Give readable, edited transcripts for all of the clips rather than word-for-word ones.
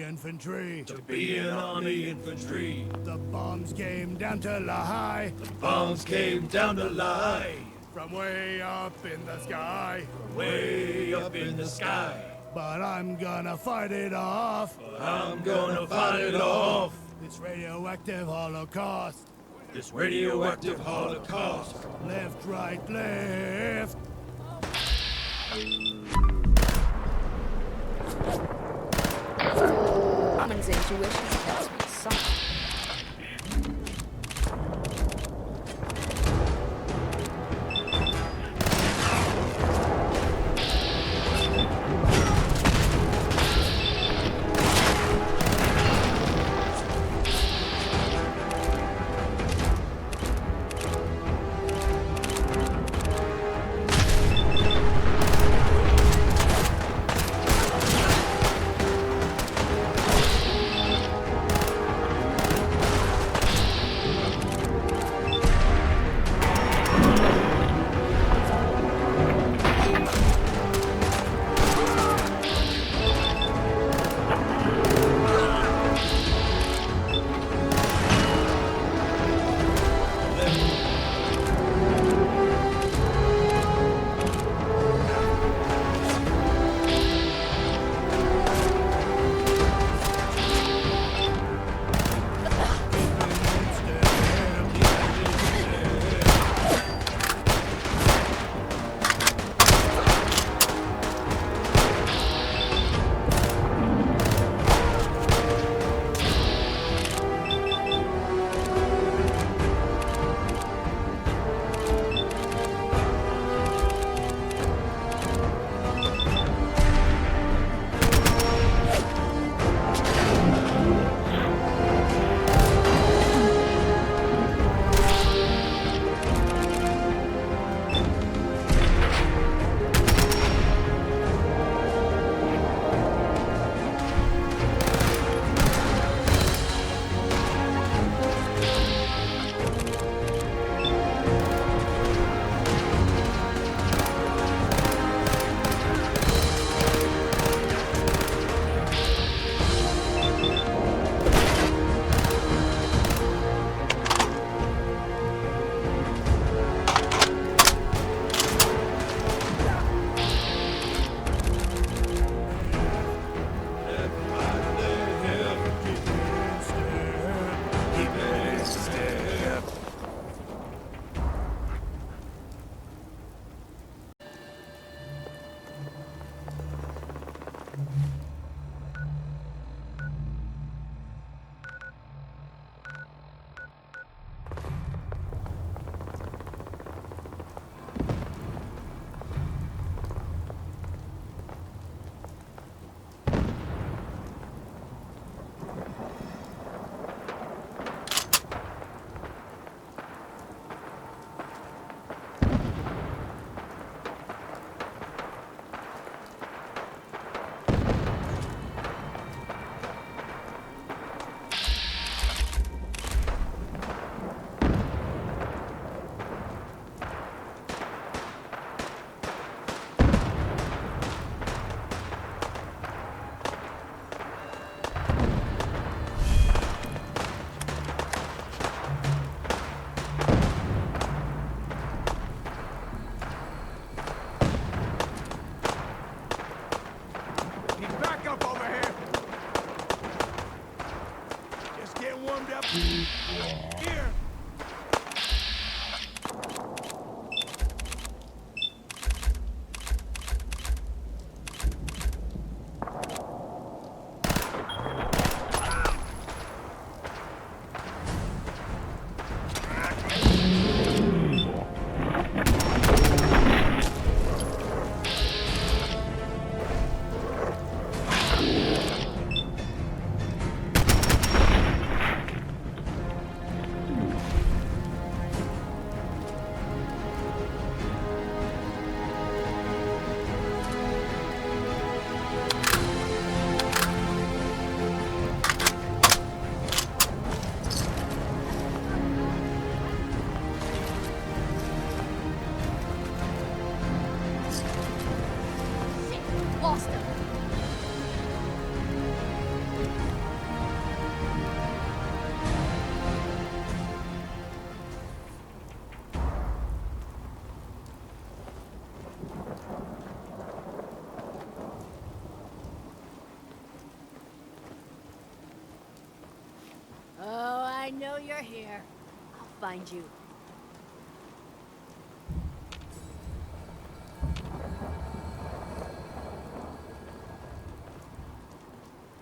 infantry. To be in army infantry. The bombs came down to lie. The bombs came down to lie. From way up in the sky. Way up in the sky. But I'm gonna fight it off. I'm gonna fight it off. This radioactive holocaust. This radioactive holocaust. Left, right, left. Woman's intuition tells me something. I know you're here. I'll find you.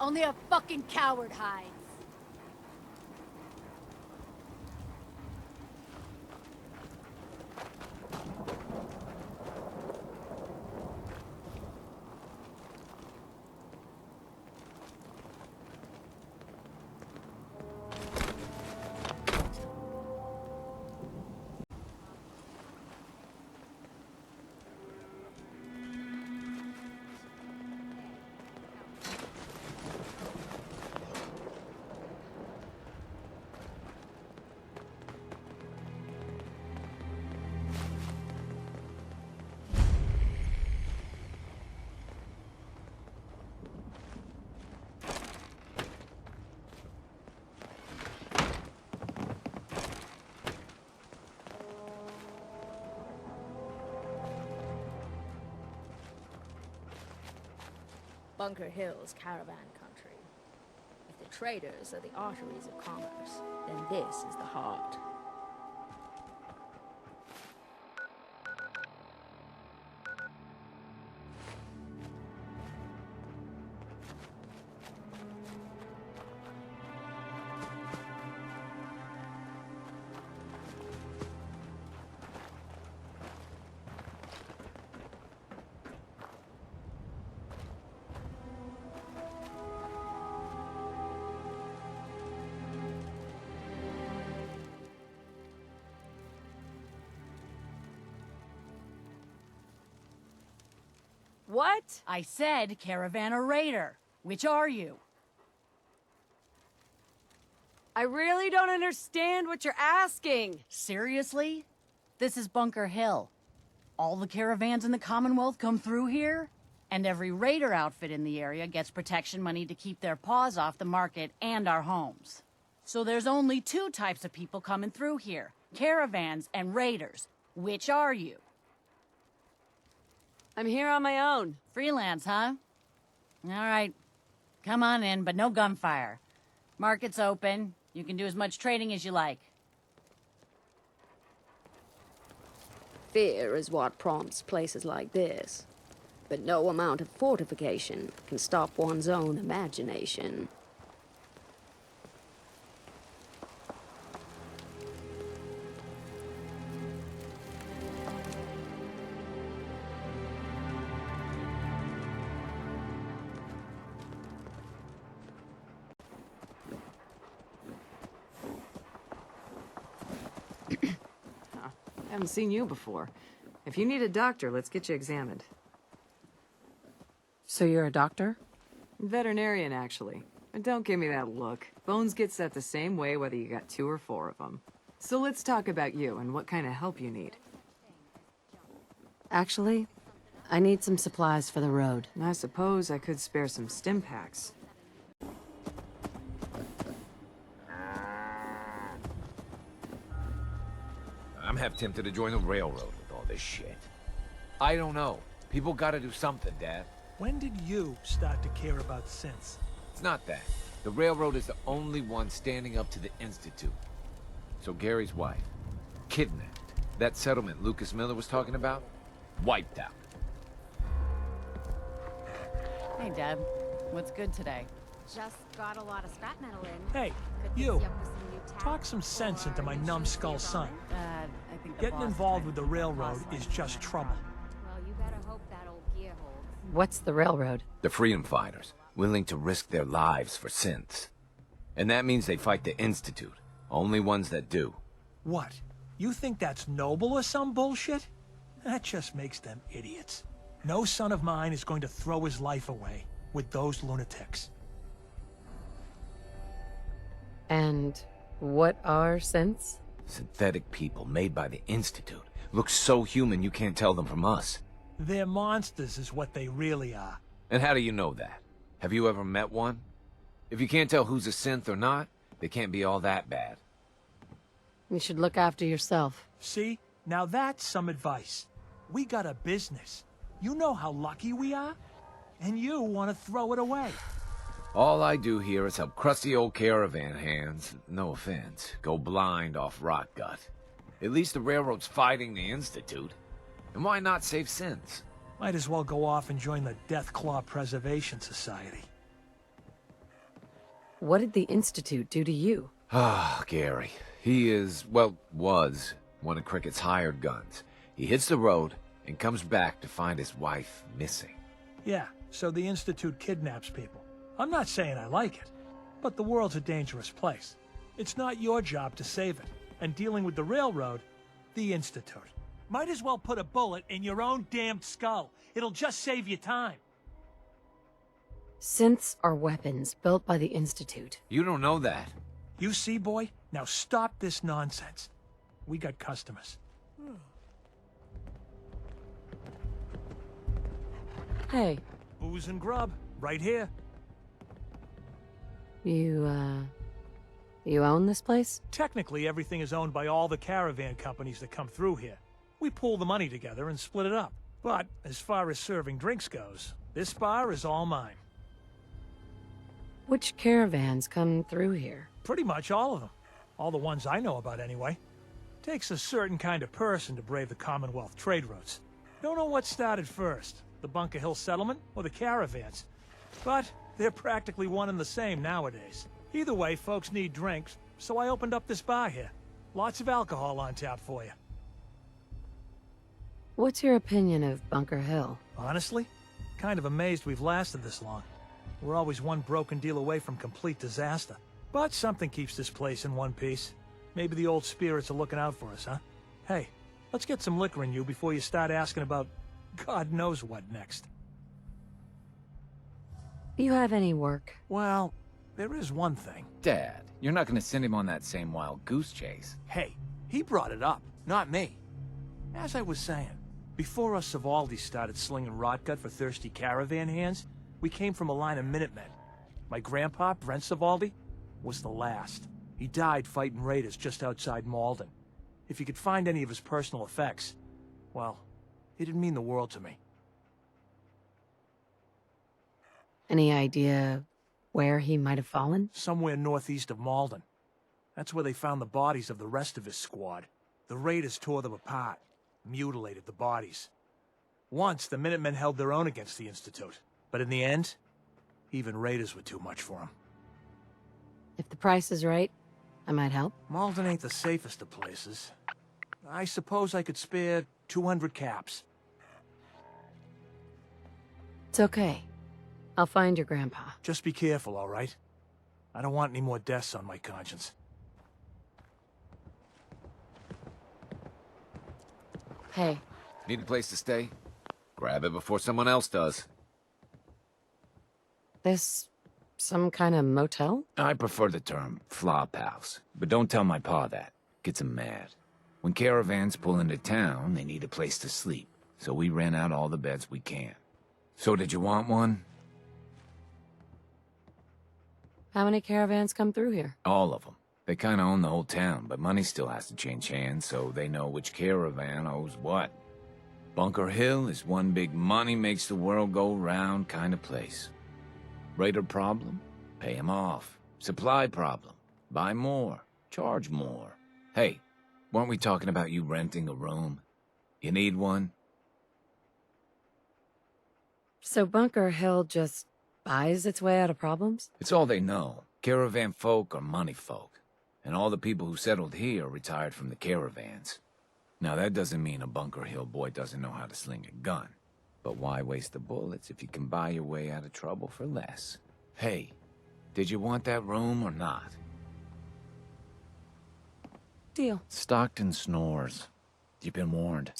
Only a fucking coward hides. Bunker Hill's caravan country. If the traders are the arteries of commerce, then this is the heart. What? I said caravan or raider. Which are you? I really don't understand what you're asking. Seriously? This is Bunker Hill. All the caravans in the Commonwealth come through here, and every raider outfit in the area gets protection money to keep their paws off the market and our homes. So there's only two types of people coming through here, caravans and raiders. Which are you? I'm here on my own. Freelance, huh? All right. Come on in, but no gunfire. Market's open. You can do as much trading as you like. Fear is what prompts places like this. But no amount of fortification can stop one's own imagination. I haven't seen you before. If you need a doctor, let's get you examined. So you're a doctor? Veterinarian, actually. And don't give me that look. Bones get set the same way whether you got 2 or 4 of them. So let's talk about you and what kind of help you need. Actually, I need some supplies for the road. And I suppose I could spare some stim packs. I'm half tempted to join the railroad with all this shit. I don't know. People gotta do something, Dad. When did you start to care about synths? It's not that. The railroad is the only one standing up to the Institute. So Gary's wife, kidnapped. That settlement Lucas Miller was talking about, wiped out. Hey, Deb. What's good today? Just got a lot of scrap metal in. Hey, Could fix you. up with some new tack Talk some sense into my or numbskull insurance son. I think the Getting boss involved tried with the to railroad boss is fight just that trouble. truck. Well, you better hope that old gear holds. What's the railroad? The freedom fighters, willing to risk their lives for synths. And that means they fight the Institute. Only ones that do. What? You think that's noble or some bullshit? That just makes them idiots. No son of mine is going to throw his life away with those lunatics. And what are synths? Synthetic people made by the Institute. Look so human you can't tell them from us. They're monsters is what they really are. And how do you know that? Have you ever met one? If you can't tell who's a synth or not, they can't be all that bad. You should look after yourself. See? Now that's some advice. We got a business. You know how lucky we are? And you want to throw it away. All I do here is help crusty old caravan hands, no offense, go blind off rot gut. At least the railroad's fighting the Institute. And why not save sins? Might as well go off and join the Deathclaw Preservation Society. What did the Institute do to you? Ah, Gary. He is, well, was one of Crickett's hired guns. He hits the road and comes back to find his wife missing. Yeah, so the Institute kidnaps people. I'm not saying I like it, but the world's a dangerous place. It's not your job to save it. And dealing with the railroad, the Institute. Might as well put a bullet in your own damned skull. It'll just save you time. Synths are weapons built by the Institute. You don't know that. You see, boy? Now stop this nonsense. We got customers. Hey, Booze and grub, right here. you own this place? Technically, everything is owned by all the caravan companies that come through here. We pool the money together and split it up. But as far as serving drinks goes, this bar is all mine. Which caravans come through here? Pretty much all of them. All the ones I know about, anyway. Takes a certain kind of person to brave the Commonwealth trade routes. Don't know what started first, the Bunker Hill settlement or the caravans. But they're practically one and the same nowadays. Either way, folks need drinks, so I opened up this bar here. Lots of alcohol on tap for you. What's your opinion of Bunker Hill? Honestly, kind of amazed we've lasted this long. We're always one broken deal away from complete disaster. But something keeps this place in one piece. Maybe the old spirits are looking out for us, huh? Hey, let's get some liquor in you before you start asking about God knows what next. You have any work? Well, there is one thing. Dad, you're not gonna send him on that same wild goose chase. Hey, he brought it up, not me. As I was saying, before us Savaldis started slinging rotgut for thirsty caravan hands, we came from a line of Minutemen. My grandpa, Brent Savaldi, was the last. He died fighting raiders just outside Malden. If you could find any of his personal effects, well, it'd mean the world to me. Any idea where he might have fallen? Somewhere northeast of Malden. That's where they found the bodies of the rest of his squad. The raiders tore them apart, mutilated the bodies. Once, the Minutemen held their own against the Institute. But in the end, even raiders were too much for them. If the price is right, I might help. Malden ain't the safest of places. I suppose I could spare 200 caps. It's okay. I'll find your grandpa. Just be careful, all right? I don't want any more deaths on my conscience. Hey, Need a place to stay? Grab it before someone else does. this some kind of motel? I prefer the term flop house, but don't tell my pa that. Gets him mad. When caravans pull into town, they need a place to sleep, so we rent out all the beds we can. So did you want one? How many caravans come through here? All of them. They kind of own the whole town, but money still has to change hands, so they know which caravan owes what. Bunker Hill is one big money makes the world go round kind of place. Raider problem? Pay him off. Supply problem? Buy more. Charge more. Hey, weren't we talking about you renting a room? You need one? So Bunker Hill just buys its way out of problems? It's all they know. Caravan folk are money folk. And all the people who settled here retired from the caravans. Now that doesn't mean a Bunker Hill boy doesn't know how to sling a gun. But why waste the bullets if you can buy your way out of trouble for less? Hey, did you want that room or not? Deal. Stockton snores. You've been warned.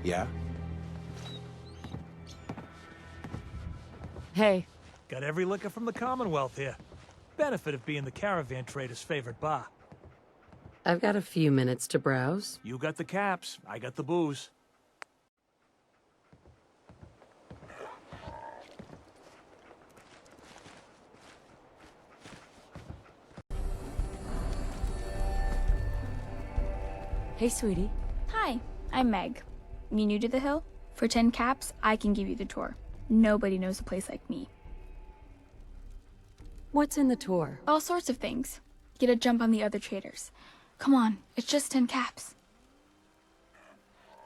Yeah? Hey, Got every liquor from the Commonwealth here. Benefit of being the caravan trader's favorite bar. I've got a few minutes to browse. You got the caps, I got the booze. Hey, sweetie. Hi, I'm Meg. You new to the hill? For 10 caps, I can give you the tour. Nobody knows a place like me. What's in the tour? All sorts of things. Get a jump on the other traders. Come on, it's just 10 caps.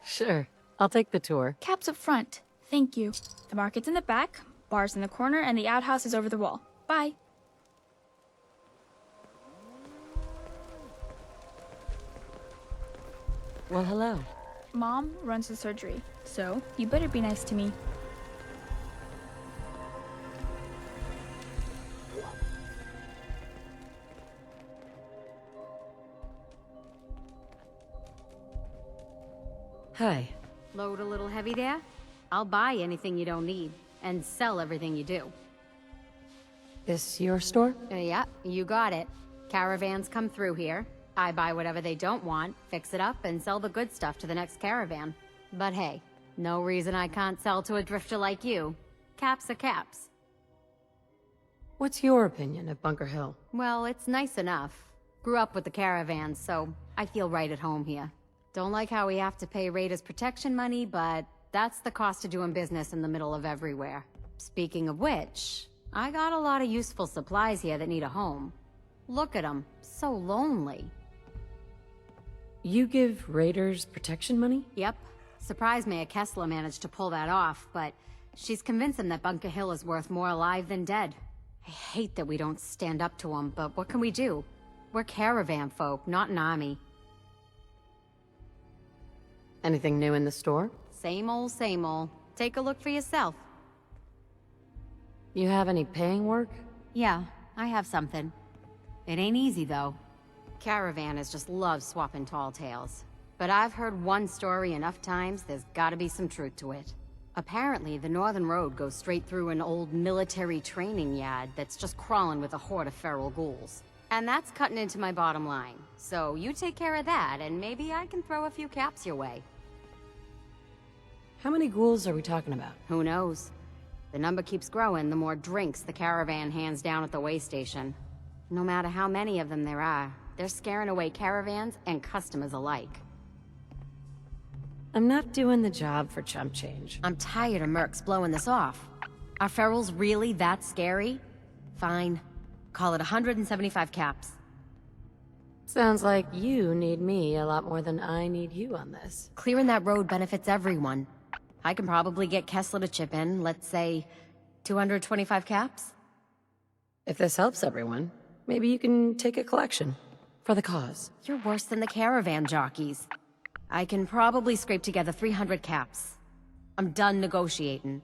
Sure. I'll take the tour. Caps up front. Thank you. The market's in the back, bar's in the corner, and the outhouse is over the wall. Bye. Well, hello. Mom runs the surgery, so you better be nice to me. Hi. Load a little heavy there? I'll buy anything you don't need, and sell everything you do. This your store? Yeah, you got it. Caravans come through here. I buy whatever they don't want, fix it up, and sell the good stuff to the next caravan. But hey, no reason I can't sell to a drifter like you. Caps are caps. What's your opinion of Bunker Hill? Well, it's nice enough. Grew up with the caravans, so I feel right at home here. Don't like how we have to pay raiders protection money, but that's the cost of doing business in the middle of everywhere. Speaking of which, I got a lot of useful supplies here that need a home. Look at them, so lonely. You give raiders protection money? Yep. Surprised Mayor Kessler managed to pull that off, but she's convinced him that Bunker Hill is worth more alive than dead. I hate that we don't stand up to him, but what can we do? We're caravan folk, not an army. Anything new in the store? Same old, same old. Take a look for yourself. You have any paying work? Yeah, I have something. It ain't easy, though. Caravanners just love swapping tall tales. But I've heard one story enough times, there's gotta be some truth to it. Apparently, the Northern Road goes straight through an old military training yard that's just crawling with a horde of feral ghouls. And that's cutting into my bottom line. So you take care of that, and maybe I can throw a few caps your way. How many ghouls are we talking about? Who knows? The number keeps growing the more drinks the caravan hands down at the way station. No matter how many of them there are, they're scaring away caravans and customers alike. I'm not doing the job for chump change. I'm tired of mercs blowing this off. Are ferals really that scary? Fine. Call it 175 caps. Sounds like you need me a lot more than I need you on this. Clearing that road benefits everyone. I can probably get Kessler to chip in, let's say, 225 caps? If this helps everyone, maybe you can take a collection. For the cause. You're worse than the caravan jockeys. I can probably scrape together 300 caps. I'm done negotiating.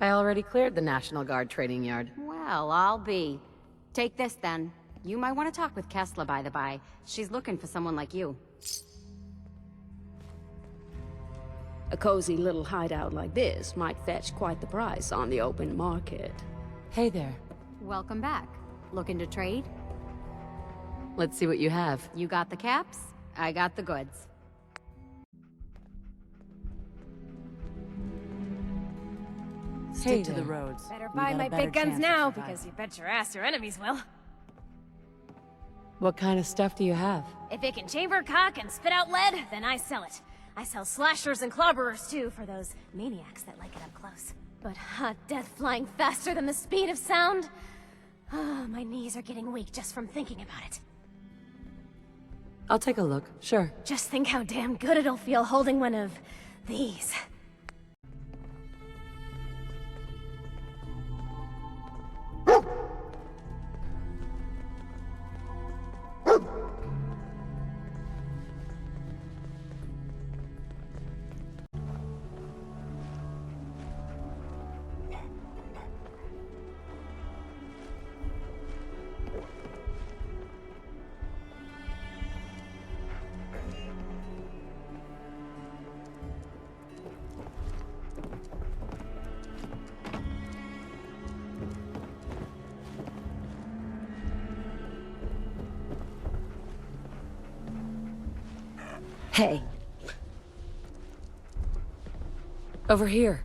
I already cleared the National Guard training yard. Well, I'll be. Take this then. You might want to talk with Kessler, by the by. She's looking for someone like you. A cozy little hideout like this might fetch quite the price on the open market. Hey there. Welcome back. Looking to trade? Let's see what you have. You got the caps, I got the goods. Stick to the roads. Better You buy got a my better big guns chance of now, surviving. because you bet your ass your enemies will. What kind of stuff do you have? If it can chamber cock and spit out lead, then I sell it. I sell slashers and clobberers too, for those maniacs that like it up close. But hot death flying faster than the speed of sound? Ah, my knees are getting weak just from thinking about it. I'll take a look, sure. Just think how damn good it'll feel holding one of these. Hey. Over here.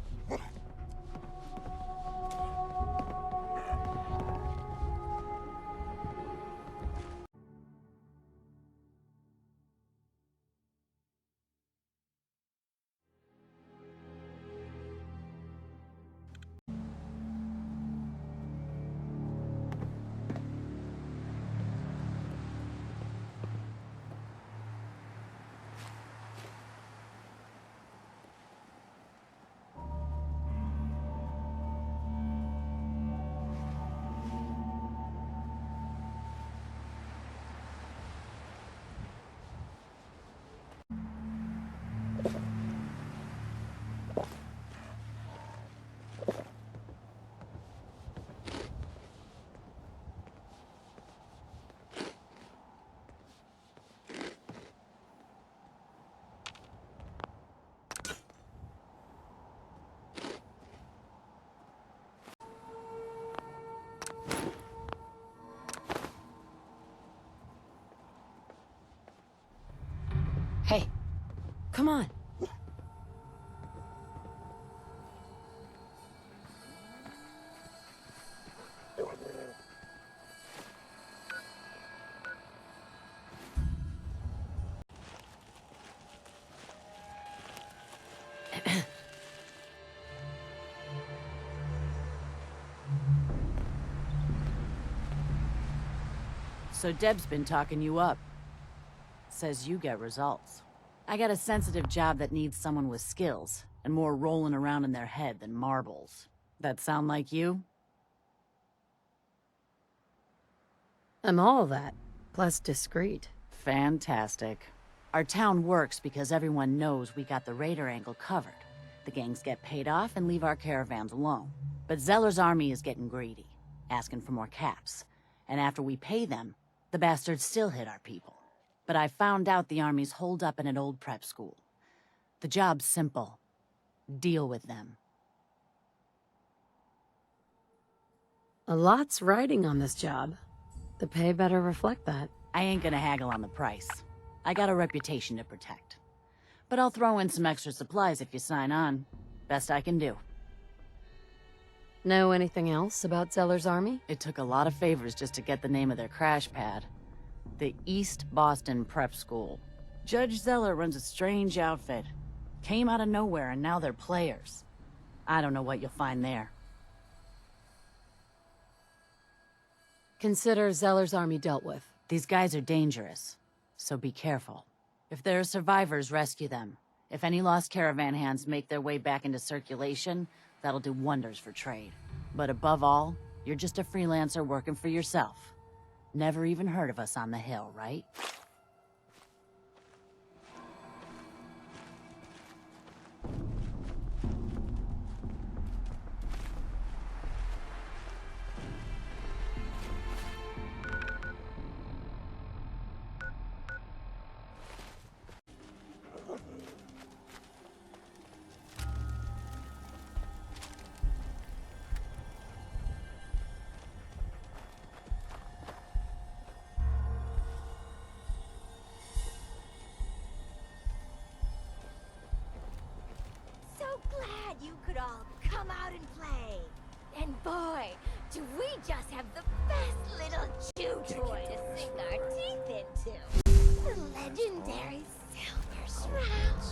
Hey, come on. So Deb's been talking you up. Says you get results. I got a sensitive job that needs someone with skills, and more rolling around in their head than marbles. That sound like you? I'm all that, plus discreet. Fantastic. Our town works because everyone knows we got the raider angle covered. The gangs get paid off and leave our caravans alone. But Zeller's army is getting greedy, asking for more caps. And after we pay them, the bastards still hit our people. But I found out the army's holed up in an old prep school. The job's simple. Deal with them. A lot's riding on this job. The pay better reflect that. I ain't gonna haggle on the price. I got a reputation to protect. But I'll throw in some extra supplies if you sign on. Best I can do. Know anything else about Zeller's army? It took a lot of favors just to get the name of their crash pad. The East Boston Prep School. Judge Zeller runs a strange outfit. Came out of nowhere and now they're players. I don't know what you'll find there. Consider Zeller's army dealt with. These guys are dangerous, so be careful. If there are survivors, rescue them. If any lost caravan hands make their way back into circulation, that'll do wonders for trade. But above all, you're just a freelancer working for yourself. Never even heard of us on the hill, right? Glad you could all come out and play. And boy, do we just have the best little chew toy to sink our teeth into. The legendary Silver Shroud.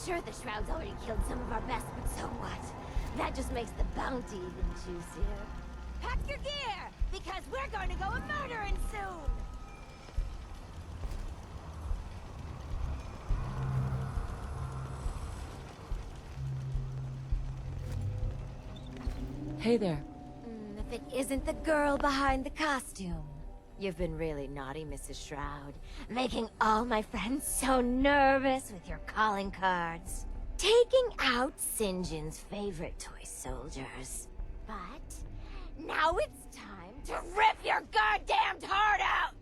Sure, the Shroud's already killed some of our best, but so what? That just makes the bounty even juicier. Pack your gear, because we're going to go a-murdering soon! Hey there. If it isn't the girl behind the costume. You've been really naughty, Mrs. Shroud. Making all my friends so nervous with your calling cards. Taking out St. John's favorite toy soldiers. But now it's time to rip your goddamned heart out!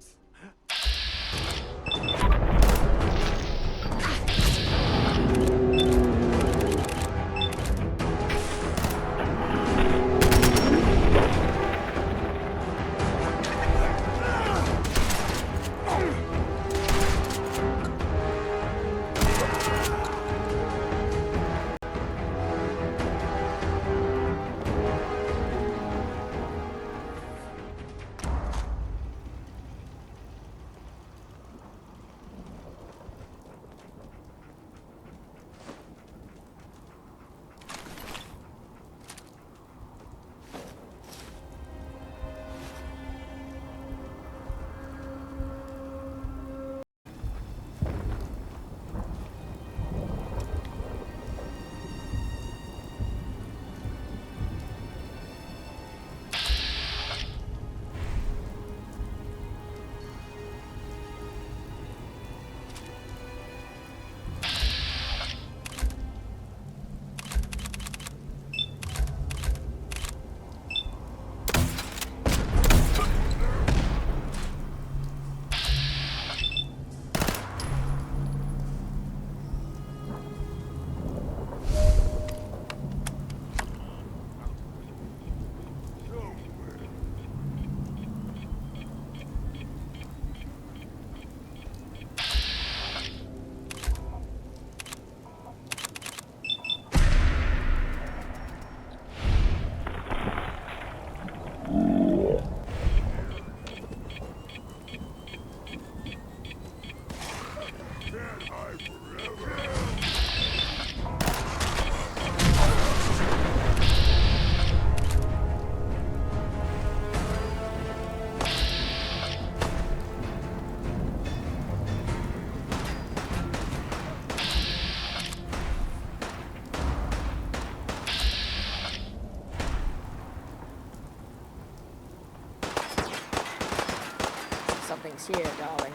Drinks here, darling.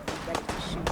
Be ready to shoot.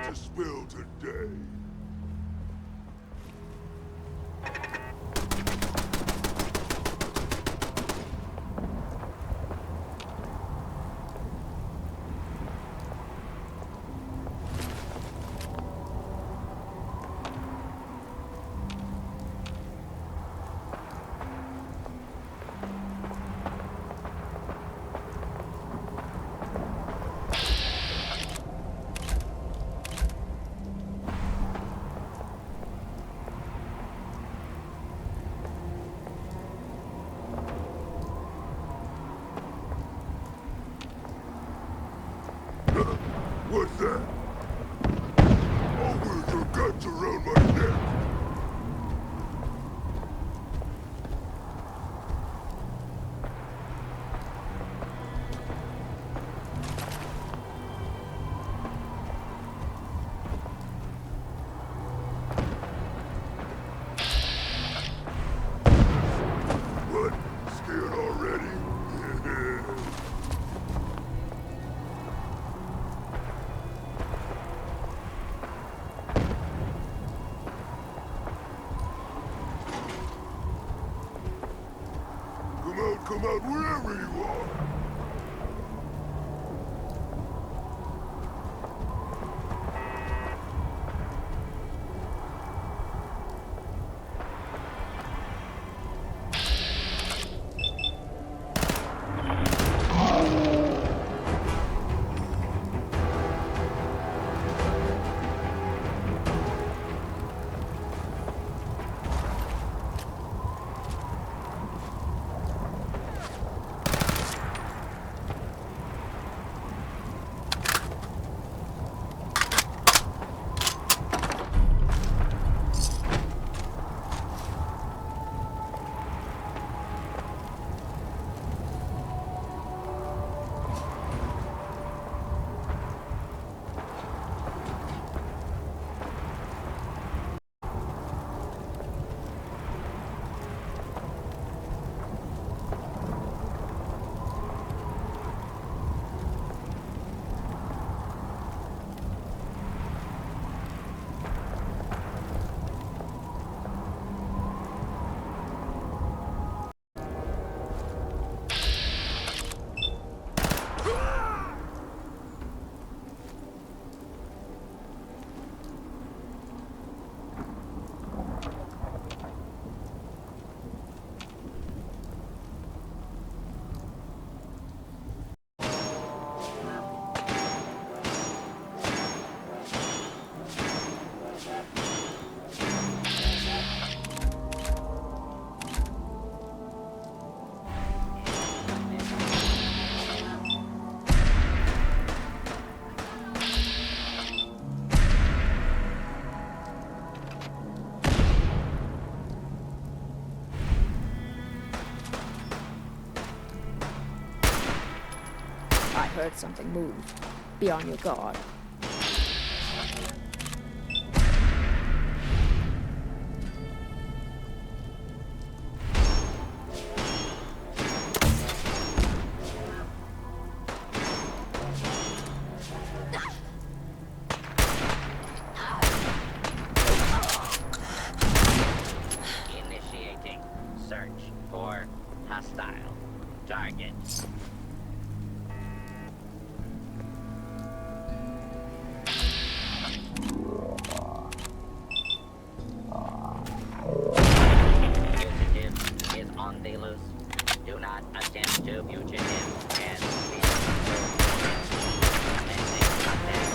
To spill today. come out wherever you are. I heard something move. Be on your guard. Initiating search for hostile targets. Fugitive is on the loose. Do not attempt to fugitive and be commencing contact.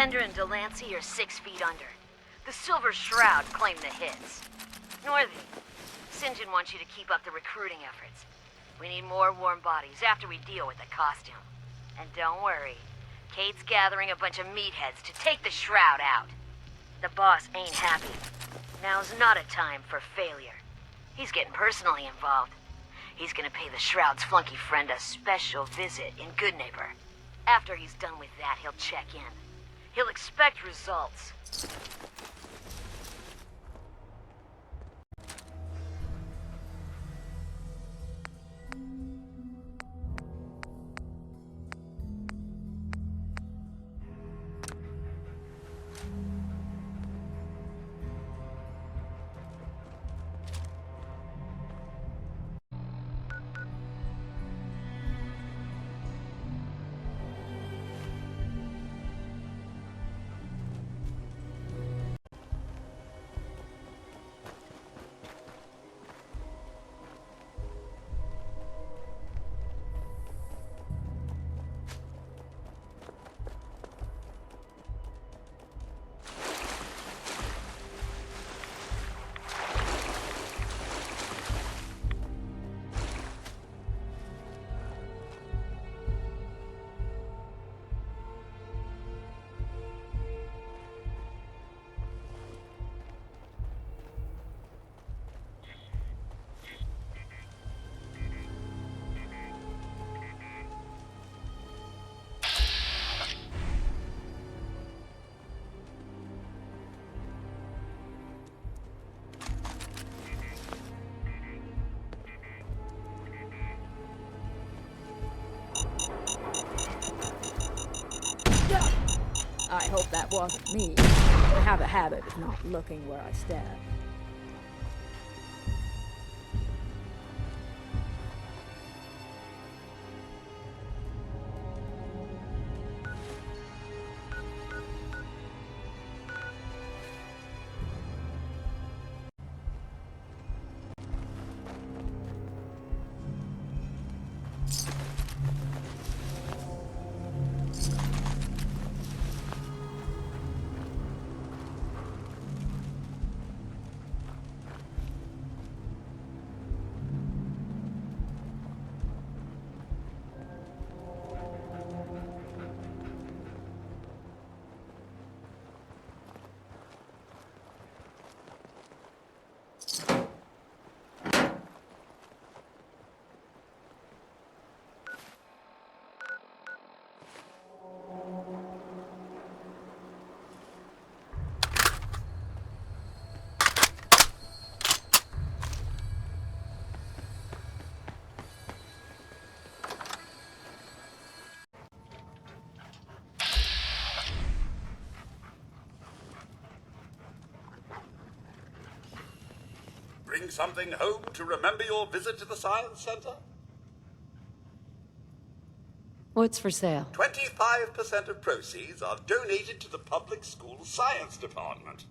Tender and Delancey are 6 feet under. The Silver Shroud claim the hits. Northy, St. John wants you to keep up the recruiting efforts. We need more warm bodies after we deal with the costume. And don't worry, Kate's gathering a bunch of meatheads to take the Shroud out. The boss ain't happy. Now's not a time for failure. He's getting personally involved. He's gonna pay the Shroud's flunky friend a special visit in Goodneighbor. After he's done with that, he'll check in. He'll expect results. I hope that wasn't me. I have a habit of not looking where I stand. Bring something home to remember your visit to the Science Center? What's for sale? 25% of proceeds are donated to the public school science department.